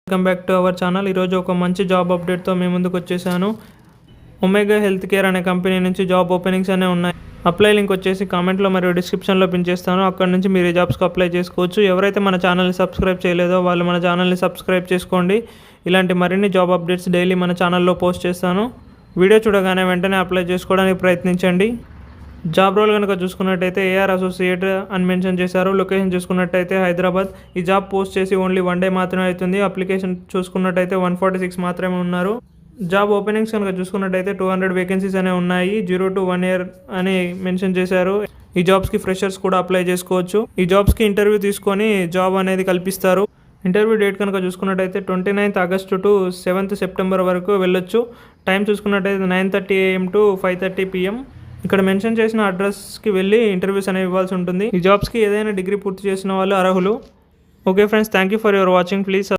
Welcome back to our channel. ఈరోజు ఒక మంచి జాబ్ అప్డేట్తో మేము ముందుకు వచ్చేసాను. ఒమేగా హెల్త్ కేర్ అనే కంపెనీ నుంచి జాబ్ ఓపెనింగ్స్ అనే ఉన్నాయి. అప్లై లింక్ వచ్చేసి కామెంట్లో మరియు డిస్క్రిప్షన్లో పిన్ చేస్తాను. అక్కడ నుంచి మీరు ఈ జాబ్స్కి అప్లై చేసుకోవచ్చు. ఎవరైతే మన ఛానల్ని సబ్స్క్రైబ్ చేయలేదో వాళ్ళు మన ఛానల్ని సబ్స్క్రైబ్ చేసుకోండి. ఇలాంటి మరిన్ని జాబ్ అప్డేట్స్ డైలీ మన ఛానల్లో పోస్ట్ చేస్తాను. వీడియో చూడగానే వెంటనే అప్లై చేసుకోవడానికి ప్రయత్నించండి. జాబ్ రోల్ కనుక చూసుకున్నట్టయితే ఏఆర్ అసోసియేట్ అని మెన్షన్ చేశారు. లొకేషన్ చూసుకున్నట్టయితే హైదరాబాద్. ఈ జాబ్ పోస్ట్ చేసి ఓన్లీ 1 డే మాత్రమే అవుతుంది. అప్లికేషన్ చూసుకున్నట్టయితే 146 మాత్రమే ఉన్నారు. జాబ్ ఓపెనింగ్స్ కనుక చూసుకున్నట్టయితే 200 వేకెన్సీస్ అనేవి ఉన్నాయి. 0 to 1 year అని మెన్షన్ చేశారు. ఈ జాబ్స్కి ఫ్రెషర్స్ కూడా అప్లై చేసుకోవచ్చు. ఈ జాబ్స్కి ఇంటర్వ్యూ తీసుకొని జాబ్ అనేది కల్పిస్తారు. ఇంటర్వ్యూ డేట్ కనుక చూసుకున్నట్టయితే 29th August to 7th September వరకు వెళ్ళొచ్చు. టైం చూసుకున్నట్టయితే 9:30 AM to 5:30 PM. ఇక్కడ మెన్షన్ చేసిన అడ్రస్కి వెళ్ళి ఇంటర్వ్యూస్ అనేవి ఇవ్వాల్సి ఉంటుంది. ఈ జాబ్స్కి ఏదైనా డిగ్రీ పూర్తి చేసిన వాళ్ళు అర్హులు. Okay friends, thank you for your watching. Please